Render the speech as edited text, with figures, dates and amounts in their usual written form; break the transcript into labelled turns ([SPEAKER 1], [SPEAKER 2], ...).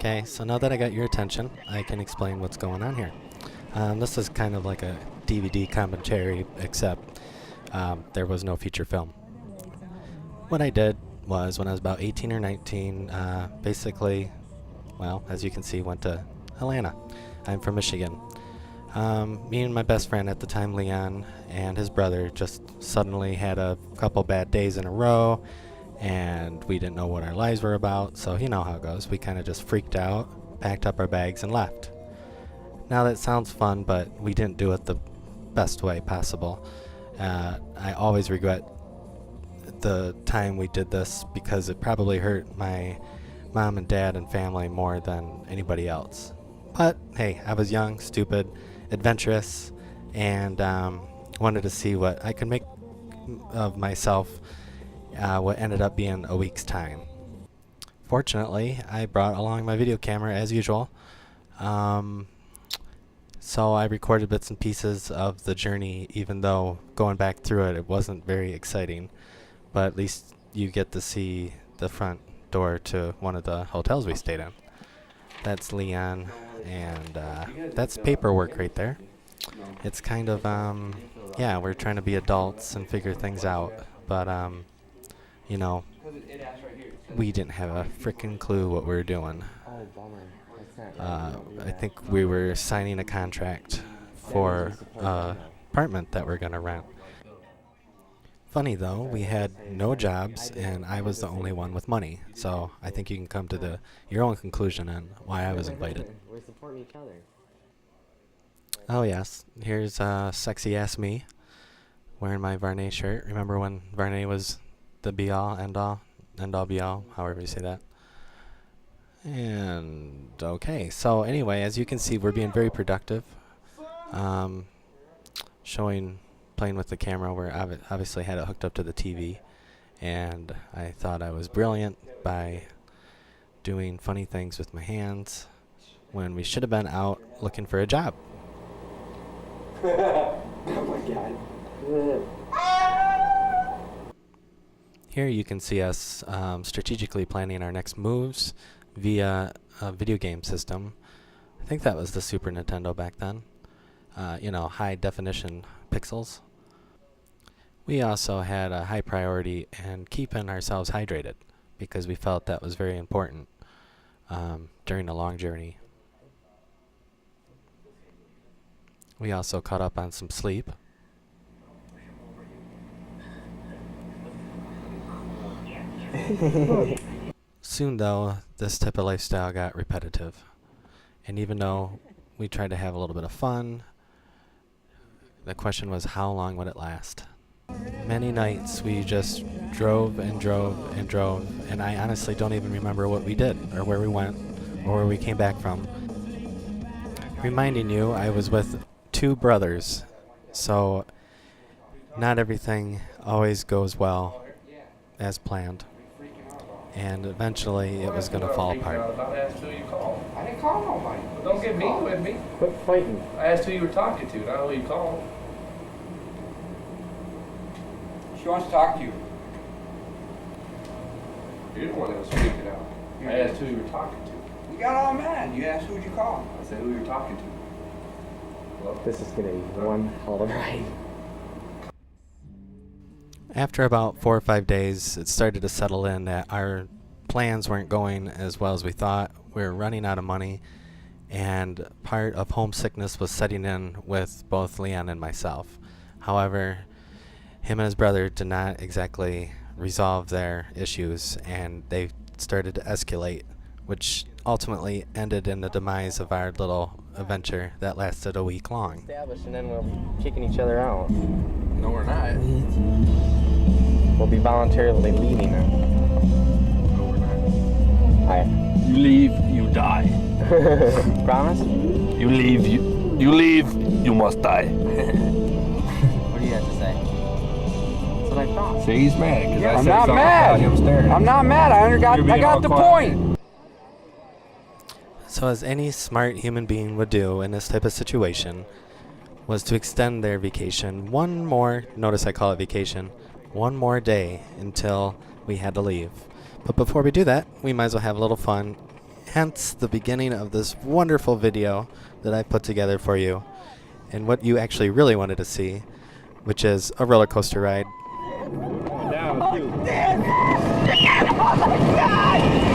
[SPEAKER 1] Okay, so now that I got your attention, I can explain what's going on here. This is kind of like a DVD commentary, except there was no feature film. What I did was, when I was about 18 or 19, basically, well, as you can see, went to Atlanta. I'm from Michigan. Me and my best friend at the time, Leon, and his brother just suddenly had a couple bad days in a row, and we didn't know what our lives were about, so you know how it goes. We kind of just freaked out, packed up our bags, and left. Now that sounds fun, but we didn't do it the best way possible. I always regret the time we did this because it probably hurt my mom and dad and family more than anybody else. But hey, I was young, stupid, adventurous, and wanted to see what I could make of myself, what ended up being a week's time. Fortunately, I brought along my video camera as usual, so I recorded bits and pieces of the journey, even though going back through it wasn't very exciting, but at least you get to see the front door to one of the hotels we stayed in. That's Leon, and that's paperwork right there. It's kind of, yeah, we're trying to be adults and figure things out, but, you know, we didn't have a frickin' clue what we were doing. I think we were signing a contract for an apartment that we're going to rent. Funny though, we had no jobs and I was the only one with money, so I think you can come to your own conclusion on why I was invited.
[SPEAKER 2] We're supporting each other.
[SPEAKER 1] Oh yes, here's sexy ass me wearing my Varney shirt. Remember when Varney was the be-all, end-all, be-all, however you say that. And okay, so anyway, as you can see, we're being very productive. Playing with the camera. We're obviously had it hooked up to the TV, and I thought I was brilliant by doing funny things with my hands when we should have been out looking for a job.
[SPEAKER 2] Oh my god.
[SPEAKER 1] Here you can see us strategically planning our next moves via a video game system. I think that was the Super Nintendo back then. You know, high definition pixels. We also had a high priority in keeping ourselves hydrated because we felt that was very important during a long journey. We also caught up on some sleep. Soon though, this type of lifestyle got repetitive. And even though we tried to have a little bit of fun, the question was, how long would it last? Many nights we just drove and drove and drove, and I honestly don't even remember what we did, or where we went, or where we came back from. Reminding you, I was with two brothers, so not everything always goes well as planned. And eventually it was going to fall apart.
[SPEAKER 3] I asked who you called.
[SPEAKER 2] I didn't call nobody.
[SPEAKER 3] Well, don't get mean with me.
[SPEAKER 2] Quit fighting.
[SPEAKER 3] I asked who you were talking to, not who you called.
[SPEAKER 4] She wants to talk to you.
[SPEAKER 3] You're the one that was freaking out. I asked who you were talking to.
[SPEAKER 4] You got all mad. You asked who'd you call.
[SPEAKER 3] I said who you were talking to. Well,
[SPEAKER 2] This is gonna be one hell of a ride.
[SPEAKER 1] After about 4 or 5 days, it started to settle in that our plans weren't going as well as we thought. We were running out of money, and part of homesickness was setting in with both Leon and myself. However, him and his brother did not exactly resolve their issues, and they started to escalate, which ultimately ended in the demise of our little adventure that lasted a week long.
[SPEAKER 2] Established, and then we'll be kicking each other out.
[SPEAKER 3] no, we're not.
[SPEAKER 2] We'll be voluntarily leaving now.
[SPEAKER 3] No, we're not.
[SPEAKER 2] Hi.
[SPEAKER 5] You leave, you die.
[SPEAKER 2] Promise?
[SPEAKER 5] You leave, you leave, you must die.
[SPEAKER 2] What do you have to say? That's what I thought.
[SPEAKER 5] See, he's mad. 'Cause I
[SPEAKER 4] I'm
[SPEAKER 5] said
[SPEAKER 4] not
[SPEAKER 5] something
[SPEAKER 4] mad.
[SPEAKER 5] about him staring at
[SPEAKER 4] I'm
[SPEAKER 5] me.
[SPEAKER 4] not mad. I
[SPEAKER 5] being
[SPEAKER 4] got
[SPEAKER 5] all
[SPEAKER 4] the
[SPEAKER 5] quiet.
[SPEAKER 4] point.
[SPEAKER 1] So as any smart human being would do in this type of situation, was to extend their vacation one more, notice I call it vacation, one more day until we had to leave. But before we do that, we might as well have a little fun, hence the beginning of this wonderful video that I put together for you, and what you actually really wanted to see, which is a roller coaster ride.
[SPEAKER 3] Down, too.
[SPEAKER 6] Oh my God!